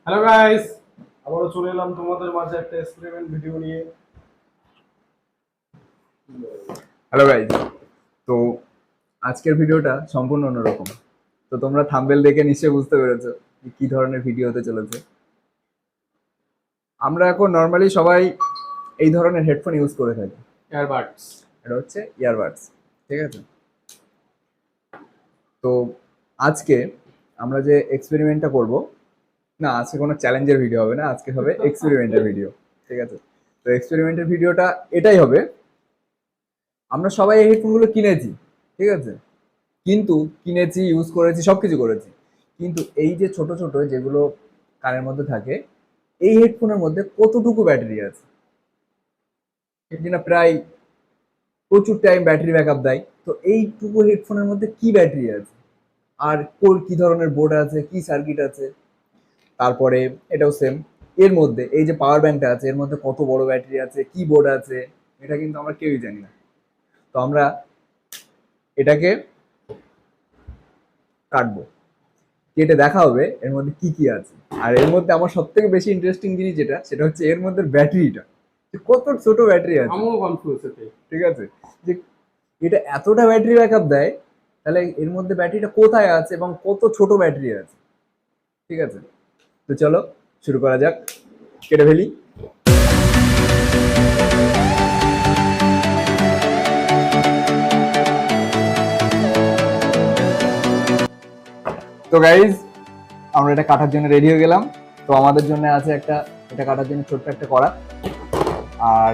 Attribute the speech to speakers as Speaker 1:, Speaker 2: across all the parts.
Speaker 1: Hello guys, আবারও চলে এলাম তোমাদের মাঝে একটা এক্সপেরিমেন্ট ভিডিও নিয়ে।
Speaker 2: Hello guys. তো আজকের ভিডিওটা সম্পূর্ণ অন্যরকম। তো তোমরা থাম্বনেল দেখে নিশ্চয়ই বুঝতে পেরেছো যে কি ধরনের ভিডিও হতে চলেছে। আমরা এখন নর্মালি সবাই এই ধরনের হেডফোন ইউজ করে থাকি।
Speaker 1: এয়ারবাডস।
Speaker 2: এটা হচ্ছে ইয়ারবাডস, ঠিক আছে? তো আজকে আমরা যে এক্সপেরিমেন্টটা করব, না আজকে কোনো চ্যালেঞ্জের ভিডিও হবে না, আজকে হবে এক্সপেরিমেন্টের ভিডিও, ঠিক আছে? তো এক্সপেরিমেন্টের ভিডিওটা এটাই হবে, আমরা সবাই এই হেডফোনগুলো কিনেছি, ঠিক আছে? কিন্তু কিনেছি, ইউজ করেছি, সবকিছু করেছি, কিন্তু এই যে ছোট ছোট যেগুলো কানের মধ্যে থাকে, এই হেডফোনের মধ্যে কতটুকু ব্যাটারি আছে? যেটা প্রায় প্রচুর টাইম ব্যাটারি ব্যাকআপ দেয়। তো এইটুকু হেডফোনের মধ্যে কি ব্যাটারি আছে, আর কোর কি ধরনের বোর্ড আছে, কি সার্কিট আছে? তারপরে এটাও সেম, এর মধ্যে এই যে পাওয়ার ব্যাংকটা আছে, এর মধ্যে কত বড় ব্যাটারি আছে, কি বোর্ড আছে, এটা কিন্তু আমরা কেউই জানি না। তো আমরা এটাকে কাটবো, কেটে দেখা হবে এর মধ্যে কি কি আছে। আর এর মধ্যে আমার সব থেকে বেশি ইন্টারেস্টিং জিনিস যেটা, সেটা হচ্ছে এর মধ্যে ব্যাটারিটা, কত ছোট ব্যাটারি আছে,
Speaker 1: আমিও কনফিউজ এতে।
Speaker 2: ঠিক আছে? যে এটা এতটা ব্যাটারি ব্যাকআপ দেয়, তাহলে এর মধ্যে ব্যাটারিটা কোথায় আছে এবং কত ছোট ব্যাটারি আছে, ঠিক আছে? তো চলো শুরু করা যাক, কেটে ফেলি। তো গাইজ, আমরা এটা কাটার জন্য রেডি হয়ে গেলাম। তো আমাদের জন্য আছে একটা, এটা কাটার জন্য ছোট্ট একটা কড়া। আর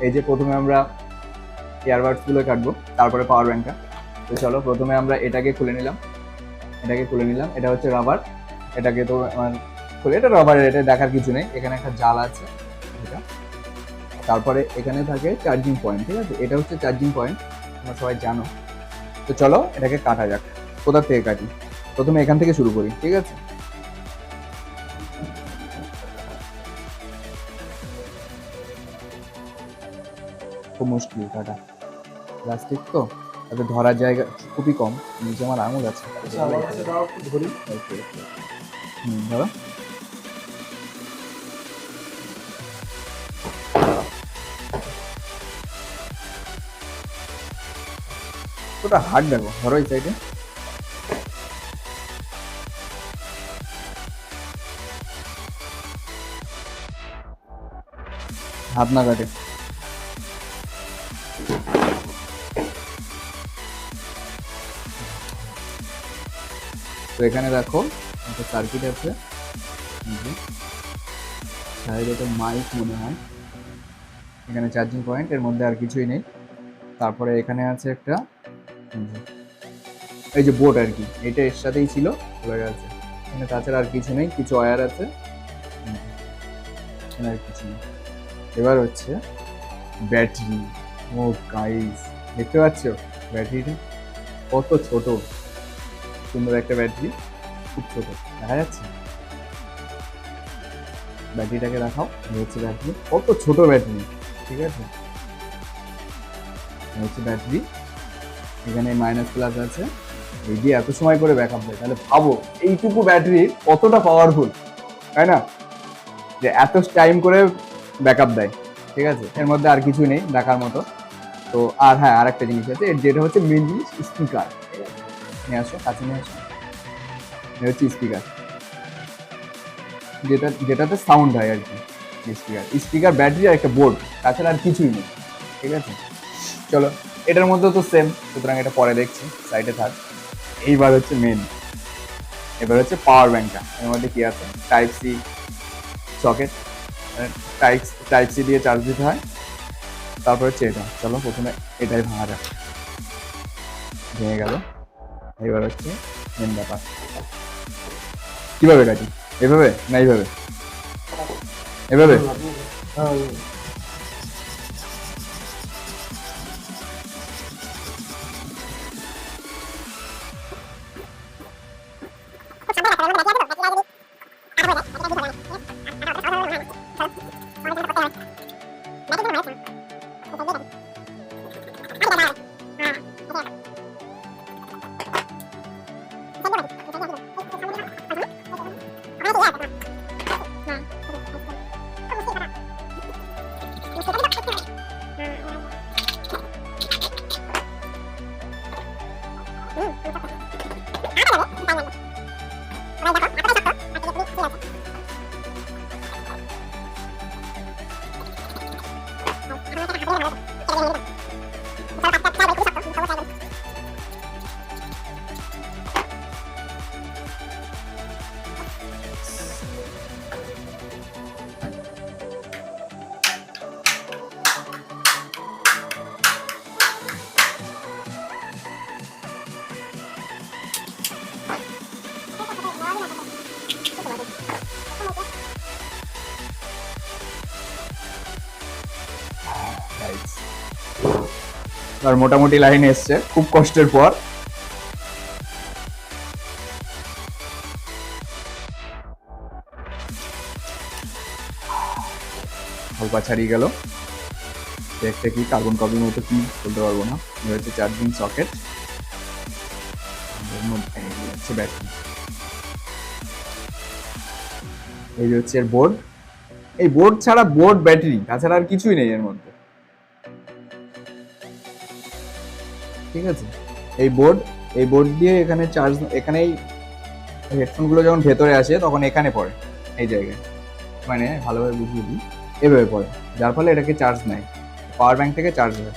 Speaker 2: এই যে প্রথমে আমরা ইয়ারবাডস গুলো কাটবো, তারপরে পাওয়ার ব্যাংকটা। তো চলো প্রথমে আমরা এটাকে খুলে নিলাম, এটা হচ্ছে রাবার। এটাকে তো খুলে, এটা রাবারের, এটা দেখার কিছু নেই, এখানে একটা জাল আছে এটা। তারপরে এখানে থাকে চার্জিং পয়েন্ট, ঠিক আছে? এটা হচ্ছে চার্জিং পয়েন্ট, তোমরা সবাই জানো। তো চলো এটাকে কাটা যাক। কোথা থেকে কাটি? প্রথমে এখান থেকে শুরু করি, ঠিক আছে? খুব মুশকিল কাটা, প্লাস্টিক তো, তাতে ধরার জায়গা খুবই কম, নিচে আমার আঙুল আছে।
Speaker 1: ধরি।
Speaker 2: ধরো। ওটা হার্ড দেখো, ধরো এই সাইডে। হাত না কাটে। তো এখানে দেখো একটা সার্কিট আছে, সাইডে একটা মাইক মনে হয়, এখানে চার্জিং পয়েন্ট, এর মধ্যে আর কিছুই নেই। তারপরে এখানে আছে একটা, এই যে বোর্ড আর কি, এটা এর সাথেই ছিল, চলে গেছে। এখানে তাছাড়া আর কিছু নেই, কিছু ওয়্যার আছে, এখানে আর কিছু নেই। এবার হচ্ছে ব্যাটারি। ও গাইস, দেখতে পাচ্ছ ব্যাটারিটা কত ছোট, সুন্দর একটা ব্যাটারি, খুব ছোট দেখা যাচ্ছে। ব্যাটারিটাকে দেখাও, এই হচ্ছে ব্যাটারি, কত ছোট ব্যাটারি, ঠিক আছে? এই হচ্ছে ব্যাটারি, এখানে মাইনাস প্লাস আছে, এই দিয়ে এত সময় করে ব্যাকআপ দেয়। তাহলে ভাবো এইটুকু ব্যাটারি কতটা পাওয়ারফুল, তাই না? যে এত টাইম করে ব্যাকআপ দেয়, ঠিক আছে? এর মধ্যে আর কিছু নেই দেখার মতো। তো আর হ্যাঁ, আর একটা জিনিস আছে, যেটা হচ্ছে মেন জিনিস, স্পিকার। নিয়ে আসো, কাছে নিয়ে আসো। এটা হচ্ছে স্পিকার, যেটাতে সাউন্ড হয় আর কি। স্পিকার, ব্যাটারি আর একটা বোর্ড, তাছাড়া আর কিছুই নেই, ঠিক আছে? চলো, এটার মধ্যে তো সেম, সুতরাং এটা পরে দেখছি, সাইডে থাক। এইবার হচ্ছে মেন, এবার হচ্ছে পাওয়ার ব্যাংকটা। এর মধ্যে কি আছে? Type C socket, type C দিয়ে চার্জ দিতে হয়। তারপর হচ্ছে এটা, চলো প্রথমে এটাই ভাঙা যাক। ভেঙে গেল। এবার হচ্ছে মেন ব্যাপার, কিভাবে কাটি? এভাবে না এইভাবে? এভাবে। আর মোটামুটি লাইন এসছে খুব কষ্টের পর। হালকা ছাড়িয়ে গেল। দেখতে কি কার্বন কপির মতো কি বলতে পারবো না। এই হচ্ছে চার্জিং সকেট, হচ্ছে ব্যাটারি, এই যে হচ্ছে এর বোর্ড। এই বোর্ড ছাড়া বোর্ড ব্যাটারি তাছাড়া আর কিছুই নেই এর মধ্যে, ঠিক আছে। এই বোর্ড দিয়ে এখানে চার্জ, এখানেই হেডফোন গুলো যখন ভেতরে আসে তখন এখানে পড়ে এই জায়গায়, মানে ভালোভাবে বুঝিয়ে দিই, এভাবে পড়ে, যার ফলে এটাকে চার্জ নেয়, পাওয়ার ব্যাংক থেকে চার্জ হয়।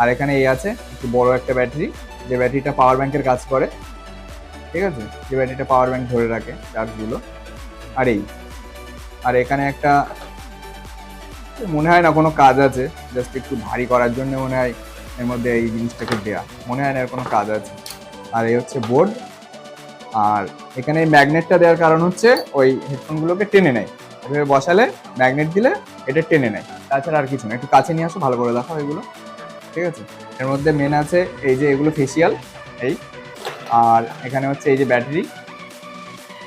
Speaker 2: আর এখানে এই আছে একটু বড় একটা ব্যাটারি, যে ব্যাটারিটা পাওয়ার ব্যাংকের কাজ করে, ঠিক আছে, যে ব্যাটারিটা পাওয়ার ব্যাংক ধরে রাখে চার্জগুলো। আর এই, আর এখানে একটা মনে হয় না কোনো কাজ আছে, জাস্ট একটু ভারী করার জন্য মনে হয় এর মধ্যে এই জিনিসটাকে দেওয়া, মনে হয় না এর কোনো কাজ আছে। আর এই হচ্ছে বোর্ড। আর এখানে এই ম্যাগনেটটা দেওয়ার কারণ হচ্ছে ওই হেডফোনগুলোকে টেনে নেয়, এভাবে বসালে ম্যাগনেট দিলে এটা টেনে নেয়, তাছাড়া আর কিছু না। একটু কাছে নিয়ে আসো, ভালো করে দেখাও এগুলো, ঠিক আছে। এর মধ্যে মেন আছে এই যে এগুলো ফেসিয়াল, এই, আর এখানে হচ্ছে এই যে ব্যাটারি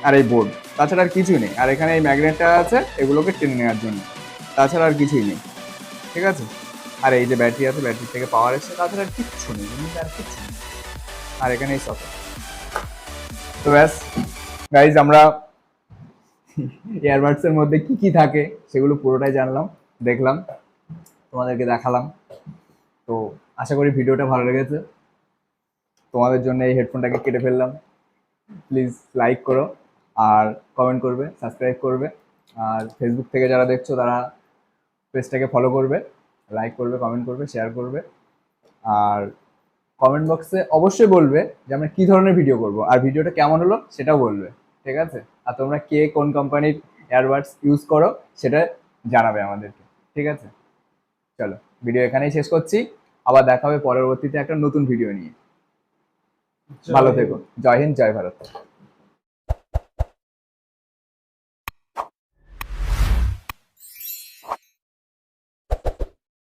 Speaker 2: আর এই বোর্ড, তাছাড়া আর কিছুই নেই। আর এখানে এই ম্যাগনেটটা আছে এগুলোকে টেনে নেওয়ার জন্য, তাছাড়া আর কিছুই নেই, ঠিক আছে। আর এই যে ব্যাটারি আছে, ব্যাটারি থেকে পাওয়ার এসছে, তাছাড়া আর কিচ্ছু নেই, আর কিচ্ছু নেই। আর এখানে এই সকেট। তো ব্যাস গাইজ, আমরা এয়ারবাডস এর মধ্যে কি কি থাকে সেগুলো পুরোটাই জানলাম, দেখলাম, তোমাদেরকে দেখালাম। তো আশা করি ভিডিওটা ভালো লেগেছে। তোমাদের জন্য এই হেডফোনটাকে কেটে ফেললাম। প্লিজ লাইক করো, আর কমেন্ট করবে, সাবস্ক্রাইব করবে। আর ফেসবুক থেকে যারা দেখছো তারা পেজটাকে ফলো করবে, লাইক করবে, কমেন্ট করবে, শেয়ার করবে। আর কমেন্ট বক্সে অবশ্যই বলবে যে আমরা কি ধরনের ভিডিও করব, আর ভিডিওটা কেমন হলো সেটাও বলবে, ঠিক আছে। আর তোমরা কে কোন কোম্পানির এয়ারবাডস ইউজ করো সেটা জানাবে আমাদেরকে, ঠিক আছে। চলো, ভিডিও এখানেই শেষ করছি, আবার দেখা হবে পরবর্তীতে একটা নতুন ভিডিও নিয়ে। ভালো থেকো, জয় হিন্দ, জয় ভারত।